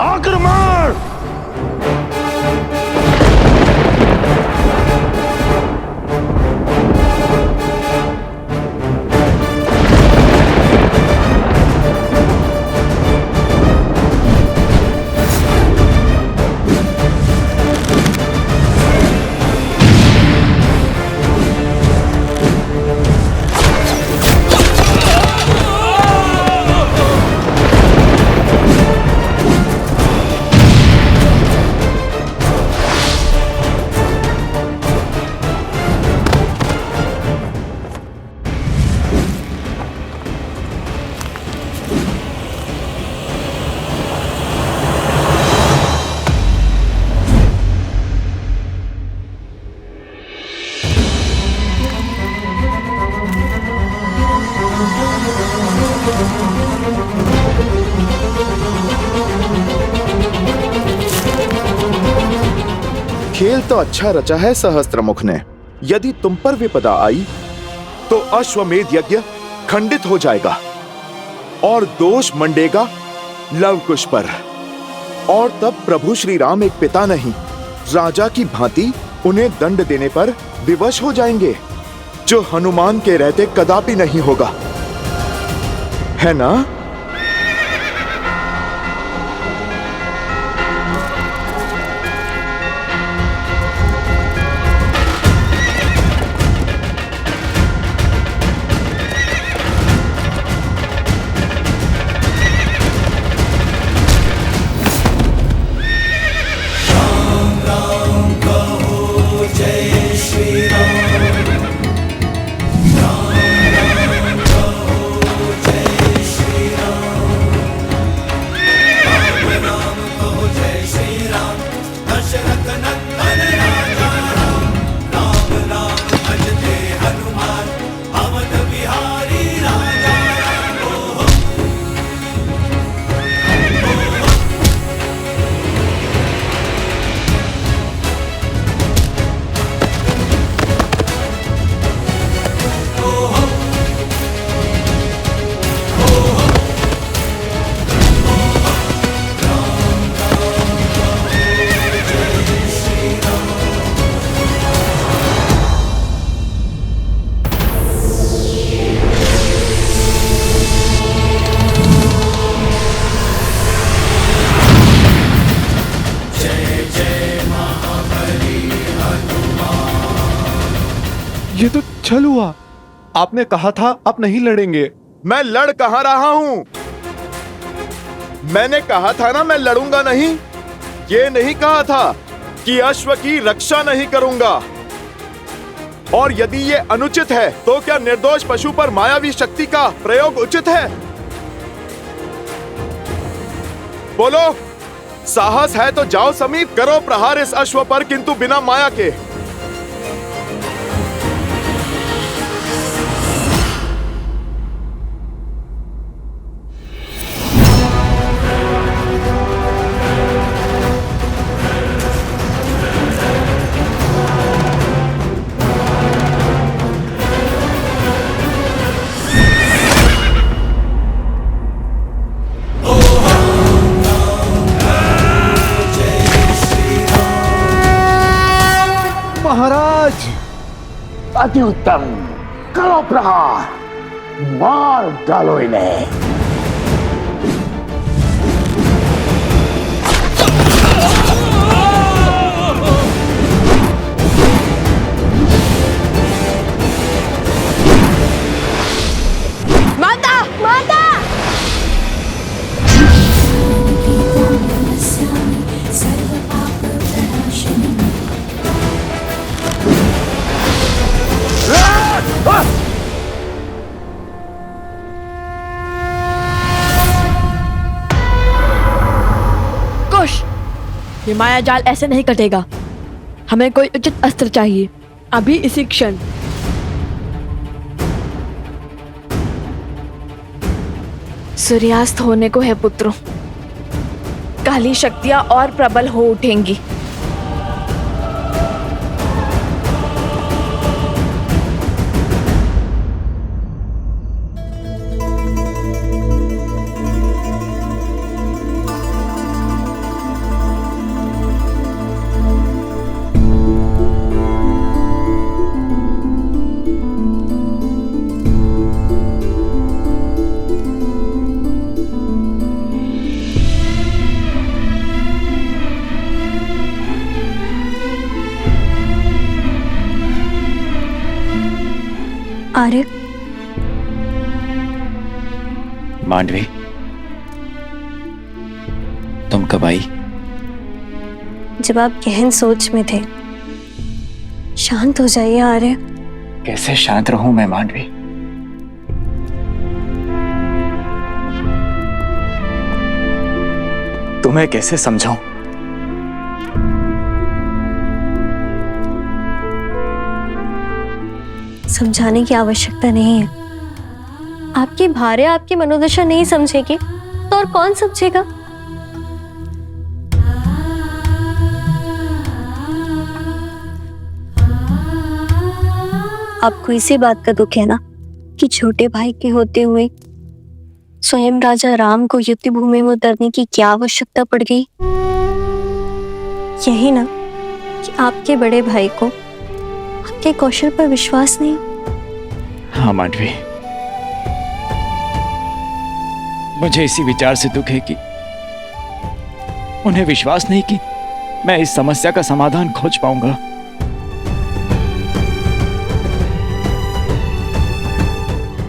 आक्रमण! खेल तो अच्छा रचा है सहस्त्रमुख ने। यदि तुम पर विपदा आई तो अश्वमेध यज्ञ खंडित हो जाएगा और दोष मंडेगा लवकुश पर। और तब प्रभु श्री राम एक पिता नहीं, राजा की भांति उन्हें दंड देने पर विवश हो जाएंगे, जो हनुमान के रहते कदापि नहीं होगा, है ना? ये तो छल हुआ। आपने कहा था आप नहीं लड़ेंगे। मैं लड़ कहां रहा हूं? मैंने कहा था ना, मैं लड़ूंगा नहीं। ये नहीं कहा था कि अश्व की रक्षा नहीं करूंगा। और यदि ये अनुचित है तो क्या निर्दोष पशु पर मायावी शक्ति का प्रयोग उचित है? बोलो, साहस है तो जाओ समीप, करो प्रहार इस अश्व पर, किंतु बिना माया के। महाराज! अति उत्तम, करो प्रहार, मार डालो इन्हें। माता! माता! कुश, ये माया जाल ऐसे नहीं कटेगा। हमें कोई उचित अस्त्र चाहिए, अभी इसी क्षण। सूर्यास्त होने को है पुत्रों, काली शक्तियां और प्रबल हो उठेंगी। आर्य। मांडवी, तुम कब आई? जब आप गहन सोच में थे। शांत हो जाइए आर्य। कैसे शांत रहूं मैं मांडवी? तुम्हें कैसे समझाऊं? समझाने की आवश्यकता नहीं है। आपकी भार्या आपकी मनोदशा नहीं समझेगी तो और कौन समझेगा? आपको इसी बात का दुख है ना कि छोटे भाई के होते हुए स्वयं राजा राम को युद्ध भूमि में उतरने की क्या आवश्यकता पड़ गई? यही ना कि आपके बड़े भाई को आपके कौशल पर विश्वास नहीं। हाँ मांडवी, मुझे इसी विचार से दुख है कि उन्हें विश्वास नहीं कि मैं इस समस्या का समाधान खोज पाऊंगा।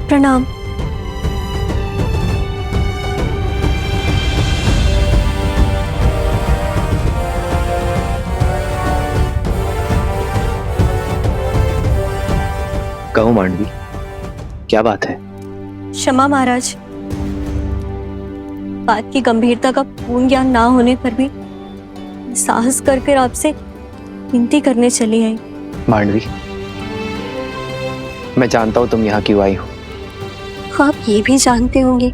प्रणाम। कहो मांडवी, क्या बात है? क्षमा महाराज, बात की गंभीरता का पूर्ण ज्ञान ना होने पर भी साहस कर आपसे विनती करने चली आई। मांडवी, मैं जानता हूं तुम यहाँ क्यों आई हो। आप ये भी जानते होंगे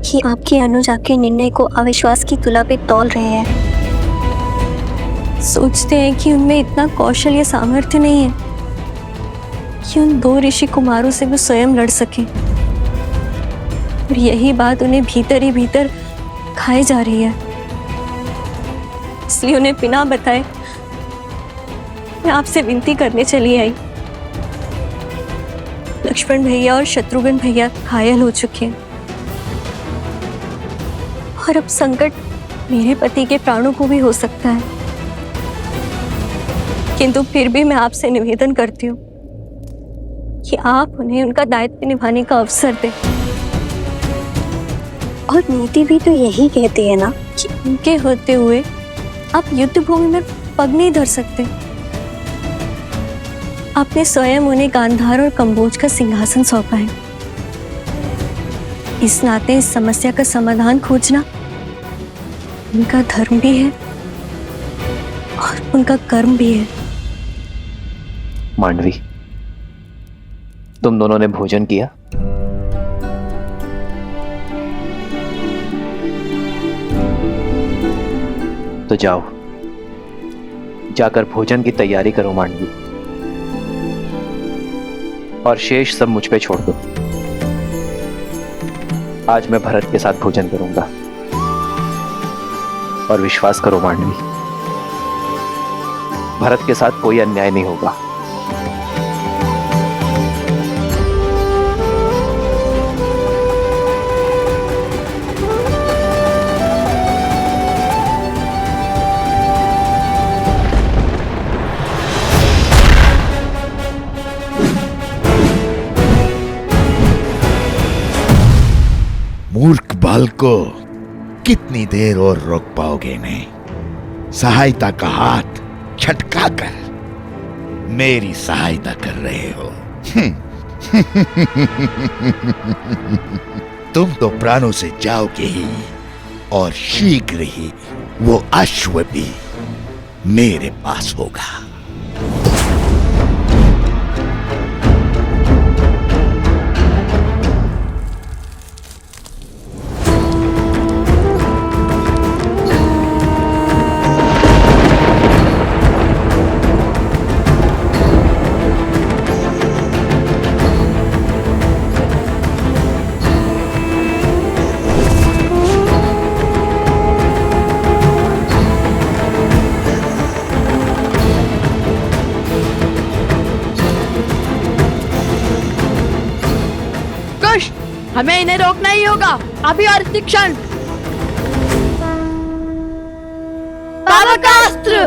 कि आपके अनुज आपके निर्णय को अविश्वास की तुला पे तौल रहे हैं। सोचते हैं कि उनमें इतना कौशल या सामर्थ्य नहीं है कि उन 2 ऋषि कुमारों से वो स्वयं लड़ सके। और यही बात उन्हें भीतर ही भीतर खाई जा रही है। इसलिए उन्हें बिना बताए मैं आपसे विनती करने चली आई। लक्ष्मण भैया और शत्रुघ्न भैया घायल हो चुके हैं और अब संकट मेरे पति के प्राणों को भी हो सकता है। किंतु फिर भी मैं आपसे निवेदन करती हूँ कि आप उन्हें उनका दायित्व निभाने का अवसर दें। और नीति भी तो यही कहती है ना कि उनके होते हुए आप युद्ध भूमि में पग नहीं धर सकते। आपने स्वयं उन्हें गांधार और कंबोज का सिंहासन सौंपा है। इस नाते इस समस्या का समाधान खोजना उनका धर्म भी है और उनका कर्म भी है। मांडवी, तुम दोनों ने भोजन किया? तो जाओ, जाकर भोजन की तैयारी करो मांडवी, और शेष सब मुझ पे छोड़ दो। आज मैं भरत के साथ भोजन करूंगा। और विश्वास करो मांडवी, भरत के साथ कोई अन्याय नहीं होगा। मूर्ख बाल को कितनी देर और रोक पाओगे इन्हें? सहायता का हाथ छटका कर मेरी सहायता कर रहे हो। तुम तो प्राणों से जाओगे ही, और शीघ्र ही वो अश्व भी मेरे पास होगा। हमें इन्हें रोकना ही होगा, अभी और इसी क्षण। बाबा का अस्त्र!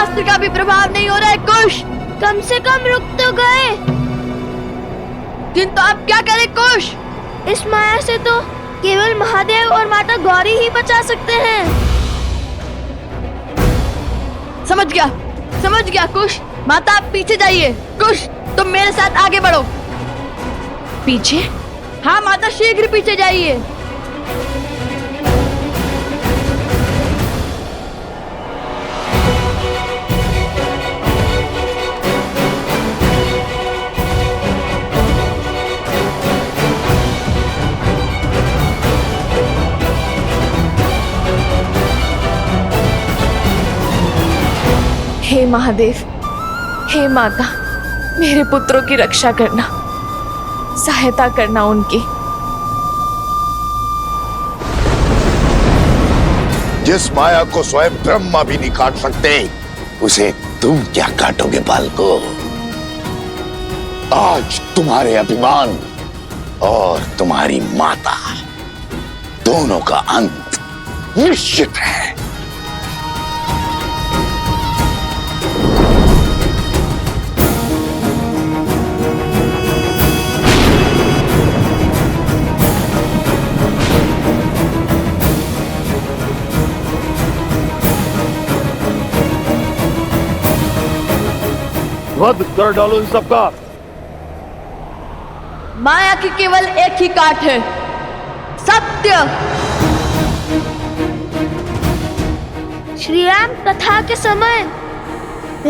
अस्त्र का भी प्रभाव नहीं हो रहा है कुश। कम से कम रुक तो गए। किंतु आप क्या करें कुश? इस माया से तो केवल महादेव और माता गौरी ही बचा सकते हैं। समझ गया कुश। माता आप पीछे जाइए। कुश तुम मेरे साथ आगे बढ़ो। पीछे? हाँ माता शीघ्र पीछे जाइए। हे महादेव, हे माता, मेरे पुत्रों की रक्षा करना, सहायता करना उनकी। जिस माया को स्वयं ब्रह्मा भी नहीं काट सकते, उसे तुम क्या काटोगे बालको? आज तुम्हारे अभिमान और तुम्हारी माता दोनों का अंत निश्चित है। वध कर डालो इन सबका। माया की केवल एक ही काट है, सत्य। श्री राम कथा के समय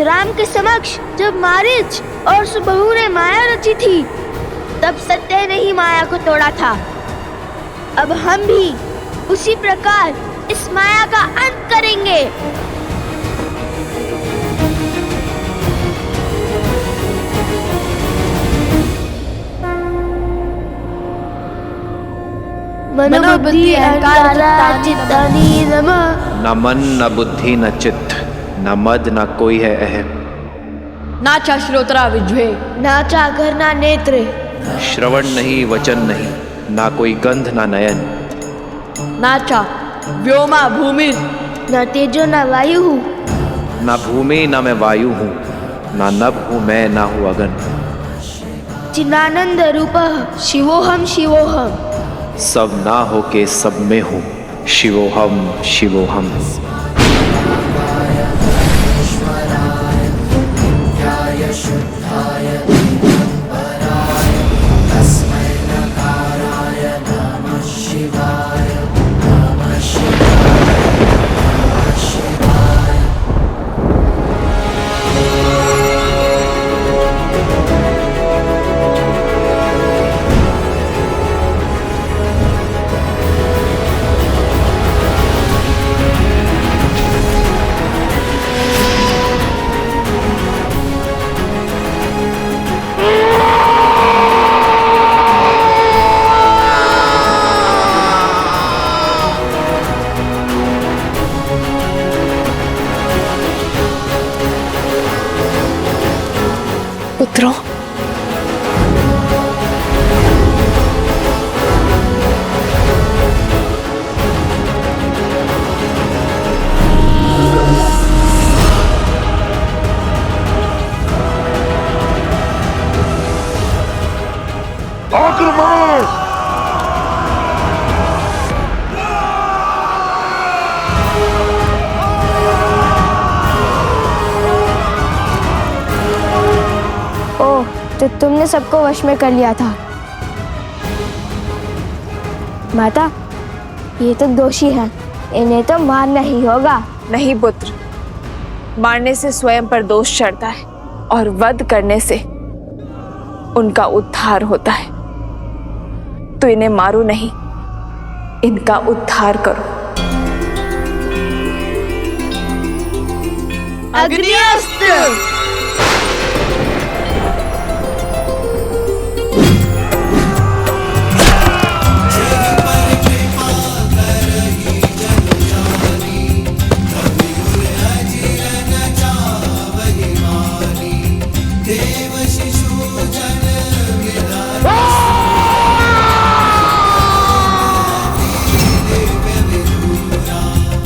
राम के समक्ष जब मारीच और सुबहू ने माया रची थी, तब सत्य ने ही माया को तोड़ा था। अब हम भी उसी प्रकार इस माया का अंत करेंगे। मनोबुद्धि अहंकार चित्तानि नमः। न मन न बुद्धि न चित्त, न मद न कोई है अहम। नाचा श्रोत्रा विज्वे, नाचा घरना नेत्र। श्रवण नहीं, वचन नहीं, ना कोई गंध ना नयन। नाचा व्योमा भूमि, न तेजो न वायु। ना भूमि ना मैं वायु हूँ, ना नभ हूँ मैं, ना हूँ अगन। चिदानंद रूपः शिवोहम शिवोहम। सब ना हो के सब में हूँ, शिवोहम शिवोहम। पुत्रों, आक्रमण! ओह, तो तुमने सबको वश में कर लिया था। माता, ये तो दोषी हैं, इन्हें तो मारना ही होगा। नहीं पुत्र, मारने से स्वयं पर दोष चढ़ता है और वध करने से उनका उद्धार होता है। तो इन्हें मारो नहीं, इनका उद्धार करो। अग्निअस्त्र।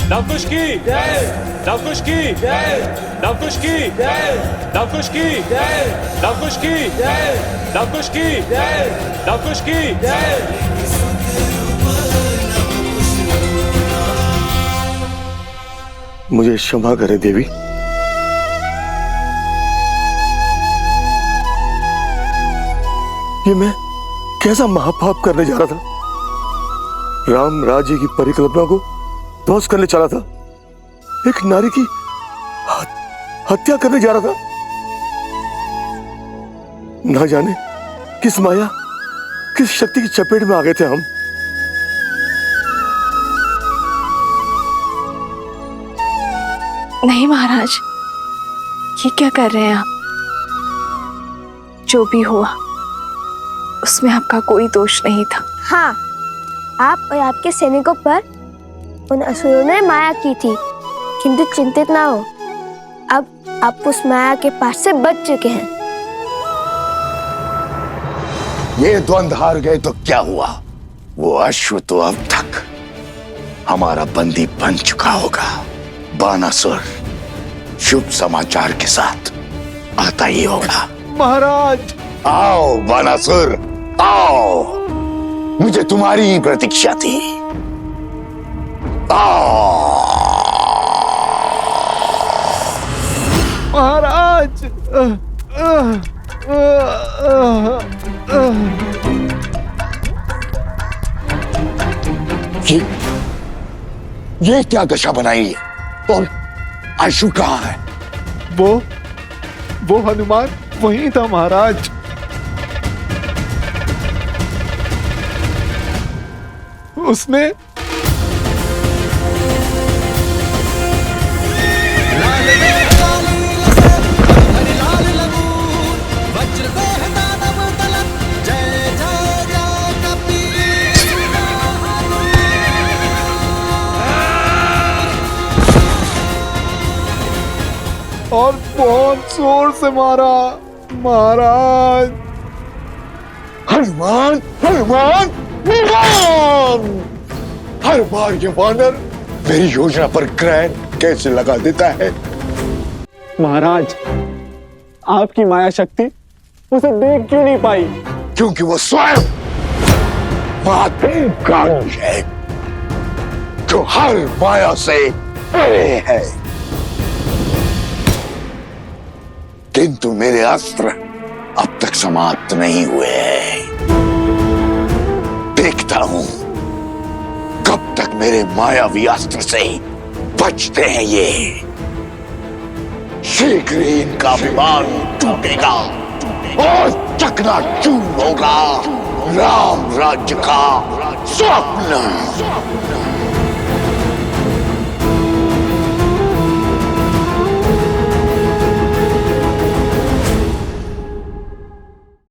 लव लवकुश की जय, लवकुश की जय, लवकुश की जय, लवकुश की जय, लवकुश की जय, लवकुश की जय, लवकुश की जय। मुझे क्षमा करे देवी। ये मैं कैसा महापाप करने जा रहा था। राम राज्य की परिकल्पना को ध्वस्त करने चला था। एक नारी की हत्या करने जा रहा था। ना जाने किस माया, किस शक्ति की चपेट में आ गए थे हम। नहीं महाराज, ये क्या कर रहे हैं आप? जो भी हुआ उसमें आपका कोई दोष नहीं था। हाँ, आप और आपके सैनिकों पर उन असुरों ने माया की थी, किंतु चिंतित ना हो, अब आप उस माया के पास से बच चुके हैं। ये द्वंद हार गए तो क्या हुआ? वो अश्व तो अब तक हमारा बंदी बन चुका होगा। बानासुर शुभ समाचार के साथ आता ही होगा। महाराज, आओ बानासुर, आओ, मुझे तुम्हारी ही प्रतीक्षा थी। आओ महाराज। ये क्या दशा बनाई है? और आशु कहाँ है? वो हनुमान वहीं था महाराज। उसने और बहुत जोर से मारा महाराज। हनुमान, हनुमान, हनुमान! हर बार ये वानर मेरी योजना पर ग्रहण कैसे लगा देता है? महाराज, आपकी माया शक्ति उसे देख क्यों नहीं पाई? क्योंकि वो स्वयं महादेव है, जो हर माया से परे है। किंतु मेरे अस्त्र अब तक समाप्त नहीं हुए हैं। देखता हूं कब तक मेरे मायावी अस्त्र से बचते हैं ये। शीघ्र ही इनका अभिमान टूटेगा और चकनाचूर होगा राम राज्य का स्वप्न।